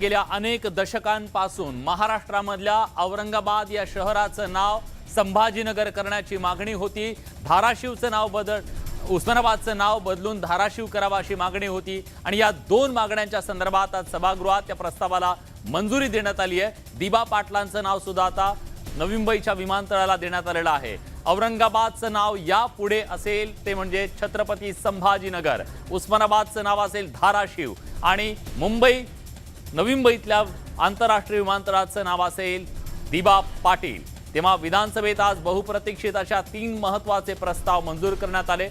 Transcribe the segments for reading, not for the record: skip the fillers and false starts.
गेल्या अनेक दशकांपासून महाराष्ट्रामधल्या औरंगाबाद या शहराचं नाव संभाजीनगर करण्याची मागणी होती। धाराशिवचं नाव उस्मानाबादचं नाव बदलून धाराशिव करावं अशी मागणी होती आणि या दोन मागण्यांच्या संदर्भात आज सभागृहात त्या प्रस्तावाला मंजुरी देण्यात आली आहे। दिबा पाटलांचं नाव सुद्धा आता नवी मुंबईच्या विमानतळाला देण्यात आलेलं आहे। औरंगाबादचं नाव यापुढे असेल ते म्हणजे छत्रपती संभाजीनगर, उस्मानाबादचं नाव असेल धाराशिव आणि नवी मुंबईतल्या आंतरराष्ट्रीय विमानतळाचं नाव असेल दिबा पाटील। तेव्हा विधानसभेत आज बहुप्रतीक्षित अशा 3 महत्त्वाचे प्रस्ताव मंजूर करण्यात आले।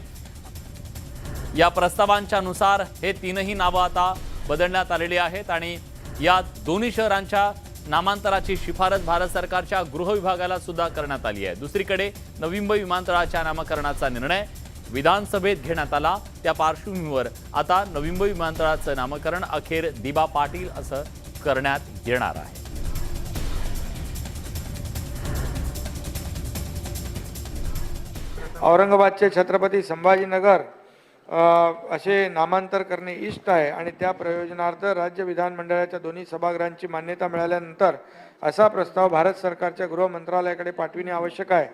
या प्रस्तावांच्या नुसार हे 3ही नावं आता बदलण्यात आलेली आहेत आणि या दोन्ही शहरांच्या नामांतराची शिफारस भारत सरकारच्या गृह विभागाला सुद्धा करण्यात आली आहे। दुसरीकडे नवी मुंबई विमानतळाच्या नामकरणाचा निर्णय विधानसभेत घेण्यात आला। त्या पार्श्वभूमीवर आता नवी मुंबई विमानतळाचं नामकरण अखेर दिबा पाटील असं करण्यात येणार आहे। औरंगाबादचे छत्रपती संभाजीनगर असे नामांतर करणे इष्ट आहे आणि त्या प्रयोजनार्थ राज्य विधानमंडळाच्या दोन्ही सभागृहांची मान्यता मिळाल्यानंतर असा प्रस्ताव भारत सरकारच्या गृह मंत्रालयाकडे पाठविणे आवश्यक आहे।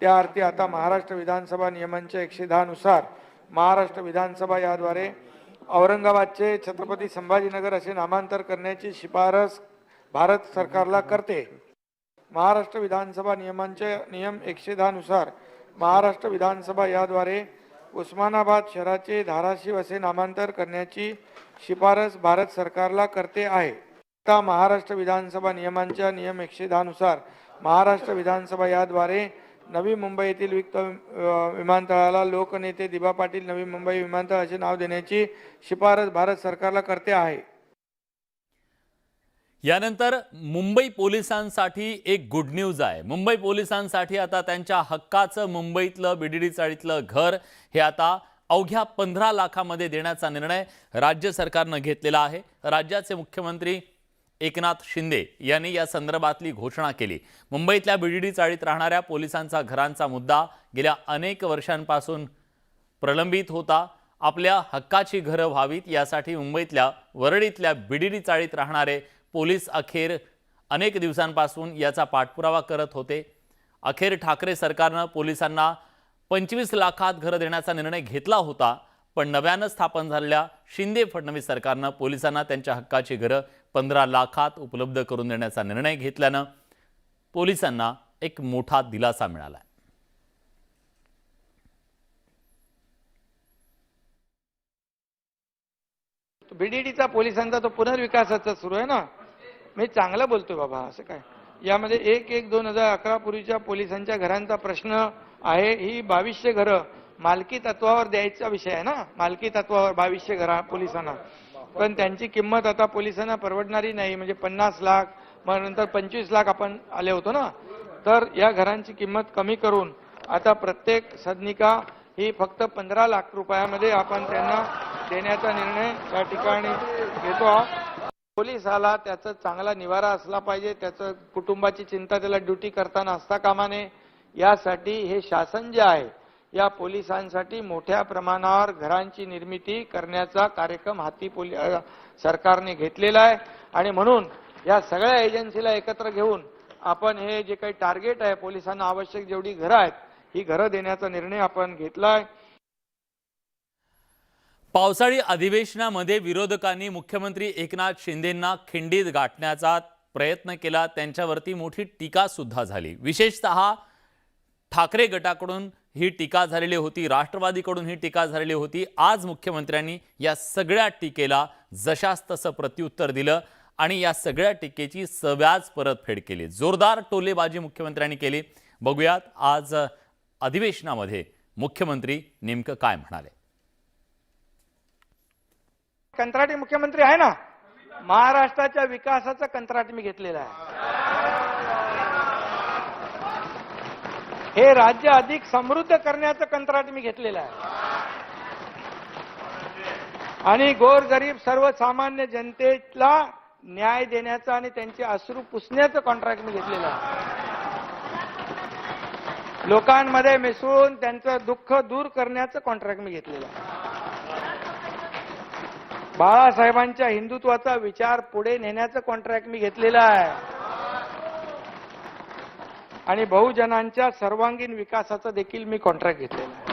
त्या अर्थी आता महाराष्ट्र विधानसभा नियमांच्या 110 नुसार महाराष्ट्र विधानसभा याद्वारे औरंगाबादचे छत्रपती संभाजीनगर असे नामांतर करण्याची शिफारस भारत सरकारला करते। महाराष्ट्र विधानसभा नियमांचे नियम 110 नुसार महाराष्ट्र विधानसभा याद्वारे उस्मानाबाद शहराचे धाराशिव असे नामांतर करण्याची शिफारस भारत सरकारला करते आहे। आता महाराष्ट्र विधानसभा नियमांच्या नियम 110 नुसार महाराष्ट्र विधानसभा याद्वारे नवी मुंबई येथील विमानतळाला लोकनेते दिबा पाटील नवी मुंबई विमानतळ असे नाव देण्याची शिफारस भारत सरकारला करते आहे। यानंतर मुंबई पोलिसांसाठी एक गुड न्यूज आहे। मुंबई पोलिसांसाठी आता त्यांच्या हक्काचं मुंबईतलं बीडीडी चाळीतलं घर हे आता अवघ्या 15 लाखांमध्ये देण्याचा निर्णय राज्य सरकारनं घेतलेला आहे। राज्याचे मुख्यमंत्री एकनाथ शिंदे यांनी या संदर्भातली घोषणा केली। मुंबईतल्या बीडीडी चाळीत राहणाऱ्या पोलिसांचा घरांचा मुद्दा गेल्या अनेक वर्षांपासून प्रलंबित होता। आपल्या हक्काची घरं व्हावीत यासाठी मुंबईतल्या वरळीतल्या बीडीडी चाळीत राहणारे पोलीस अखेर अनेक दिवसांपासून याचा पाठपुरावा करत होते। अखेर ठाकरे सरकारनं पोलिसांना 25 लाखात घरं देण्याचा निर्णय घेतला होता, पण नव्यानं स्थापन झालेल्या शिंदे फडणवीस सरकारनं पोलिसांना त्यांच्या हक्काची घरं 15 लाखात उपलब्ध करून देण्याचा निर्णय घेतल्यानं पोलिसांना एक मोठा दिलासा मिळाला। बीडीडीचा पोलिसांचा तो पुनर्विकासाचा सुरू आहे ना, मी चांगलं बोलतोय बाबा, असं काय यामध्ये 1/1/2011 पूर्वीच्या पोलिसांच्या घरांचा प्रश्न आहे। ही 2200 घरं मालकी तत्वावर द्यायचा विषय आहे ना, मालकी तत्वावर 2200 घरं पोलिसांना, पण त्यांची किंमत आता पोलिसांना परवडणारी नाही। म्हणजे 50 लाख मग नंतर 25 लाख आपण आले होतो ना, तर या घरांची किंमत कमी करून आता प्रत्येक सदनिका ही फक्त 15 लाख रुपयामध्ये आपण त्यांना देण्याचा निर्णय या ठिकाणी घेतो। पोलिसाला त्याचा चांगला निवारा असला पाहिजे, त्याचं कुटुंबाची चिंता त्याला ड्युटी करताना असता कामा नये। यासाठी हे शासन जे आहे या पोलिसांसाठी मोठ्या प्रमाणावर घरांची निर्मिती करण्याचा कार्यक्रम हाती सरकारने घेतलेला आहे आणि म्हणून या सगळ्या एजन्सीला एकत्र घेऊन आपण हे जे काही टार्गेट आहे पोलिसांना आवश्यक जेवढी घरं आहेत ही घरं देण्याचा निर्णय आपण घेतलाय। पावसाळी अधिवेशनामध्ये विरोधकांनी मुख्यमंत्री एकनाथ शिंदेंना खिंडीत गाठण्याचा प्रयत्न केला। त्यांच्यावरती मोठी टीका सुद्धा झाली। विशेषतः ठाकरे गटाकडून ही टीका झालेली होती, राष्ट्रवादीकडून ही टीका झालेली होती। आज मुख्यमंत्र्यांनी या सगळ्या टीकेला जशास तसं प्रत्युत्तर दिलं आणि या सगळ्या टीकेची सव्याज परतफेड केली। जोरदार टोलेबाजी मुख्यमंत्र्यांनी केली। बघूयात आज अधिवेशनामध्ये मुख्यमंत्री नेमकं काय म्हणाले। कंत्राटी मुख्यमंत्री आहे ना, महाराष्ट्राच्या विकासाचं कंत्राट मी घेतलेलं आहे। हे राज्य अधिक समृद्ध करण्याचं कंत्राट मी घेतलेलं आहे आणि गोरगरीब सर्वसामान्य जनतेला न्याय देण्याचं आणि त्यांचे अश्रू पुसण्याचं कॉन्ट्रॅक्ट मी घेतलेलं आहे। लोकांमध्ये मिसळून त्यांचं दुःख दूर करण्याचं कॉन्ट्रॅक्ट मी घेतलेलं आहे। बाळासाहेबांच्या हिंदुत्वाचा विचार पुढे नेण्याचं कॉन्ट्रॅक्ट मी घेतलेलं आहे आणि बहुजनांच्या सर्वांगीण विकासाचं देखील मी कॉन्ट्रॅक्ट घेतलेलं आहे.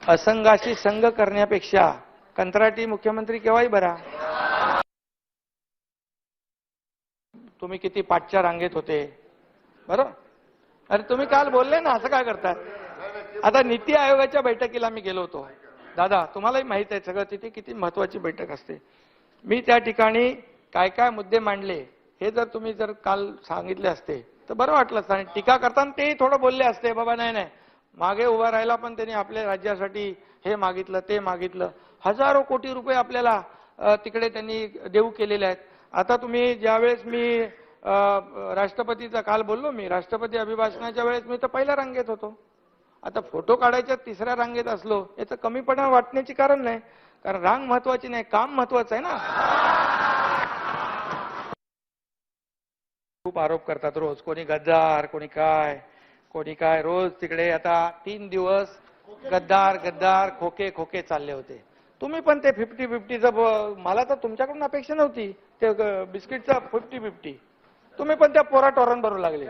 असंघाशी संघ करण्यापेक्षा कंत्राटी मुख्यमंत्री केव्हाही बरा. तुम्ही किती पाठच्या रांगेत होते बरोबर. अरे तुम्ही काल बोलले ना, असं काय करताय. आता नीती आयोगाच्या बैठकीला मी गेलो होतो. दादा तुम्हालाही माहित आहे सगळं, तिथे किती महत्वाची बैठक असते. मी त्या ठिकाणी काय काय मुद्दे मांडले हे जर तुम्ही जर काल सांगितले असते तर बरं वाटलं असतं. आणि टीका करताना तेही थोडं बोलले असते, बाबा नाही नाही मागे उभा राहायला पण त्यांनी आपल्या राज्यासाठी हे मागितलं ते मागितलं. हजारो कोटी रुपये आपल्याला तिकडे त्यांनी देऊ केलेले आहेत. आता तुम्ही ज्यावेळेस मी राष्ट्रपतीचा काल बोललो, मी राष्ट्रपती अभिभाषणाच्या वेळेस मी तर पहिल्या रांगेत होतो. आता फोटो काढायच्या तिसऱ्या रांगेत असलो याचं कमीपणा वाटण्याची कारण नाही, कारण रांग महत्वाची नाही, काम महत्वाचं आहे ना. खूप आरोप करतात रोज, कोणी गद्दार कोणी काय रोज तिकडे. आता 3 दिवस गद्दार गद्दार खोके खोके चालले होते. तुम्ही पण ते 50-50चं, मला तर तुमच्याकडून अपेक्षा नव्हती ते बिस्किटचं 50-50. तुम्ही पण त्या पोरा टोरण भरू लागले.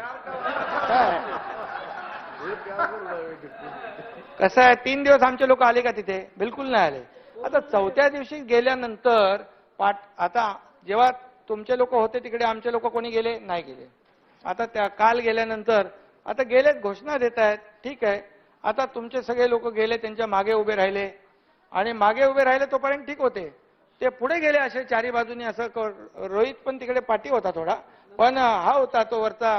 कसं आहे, 3 दिवस आमचे लोक आले का तिथे? बिलकुल नाही आले. आता 4थ्या दिवशी गेल्यानंतर आता जेव्हा तुमचे लोक होते तिकडे आमचे लोक कोणी गेले नाही गेले. आता त्या काल गेल्यानंतर आता गेलेत, घोषणा देत आहेत, ठीक आहे. आता तुमचे सगळे लोक गेले, त्यांच्या मागे उभे राहिले आणि मागे उभे राहिले तोपर्यंत ठीक होते. ते पुढे गेले असे चारी बाजूनी. असं रोहित पण तिकडे पाठी होता थोडा, पण हा होता तो वरचा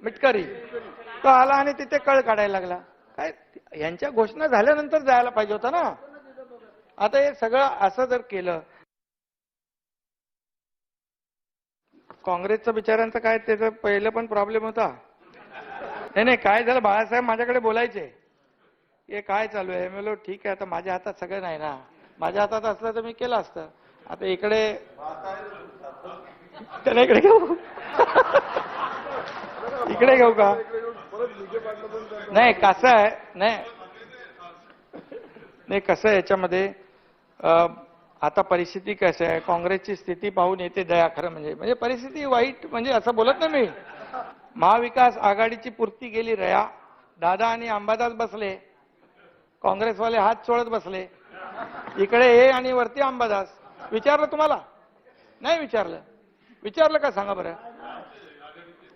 मिटकरी, तो आला आणि तिथे कळ काढायला लागला. काय यांच्या घोषणा झाल्यानंतर जायला पाहिजे होता ना. आता हे सगळं असं जर केलं, काँग्रेसचं बिचाऱ्यांचं काय, त्याचं पहिलं पण प्रॉब्लेम होता. नाही काय झालं, बाळासाहेब माझ्याकडे बोलायचे, हे काय चालू आहे. मी बोललो ठीक आहे, आता माझ्या हातात सगळं नाही ना, माझ्या हातात असलं तर मी केलं असतं. आता इकडे त्याला इकडे घेऊ इकडे घेऊ का? नाही कसं आहे, नाही कसं आहे याच्यामध्ये आता परिस्थिती कसं आहे, काँग्रेसची स्थिती पाहून येते दया. खरं म्हणजे परिस्थिती वाईट म्हणजे असं बोलत नाही मी. महाविकास आघाडीची पूर्ती गेली रया. दादा आणि अंबादास बसले, काँग्रेसवाले हात चोळत बसले. इकडे हे आणि वरती अंबादास. विचारलं तुम्हाला? नाही विचारलं का सांगा बरं.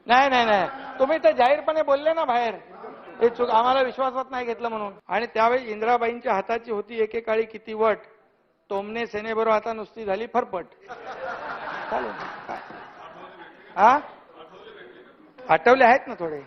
नाही तुम्ही तर जाहीरपणे बोलले ना बाहेर, हे चूक, आम्हाला विश्वासात नाही घेतलं म्हणून. आणि त्यावेळी इंदिराबाईंच्या हाताची होती एकेकाळी किती वट, टोमणे सेनेबरोबर आता नुसती झाली फरफट. चालेल हा, आठवले आहेत ना थोडे.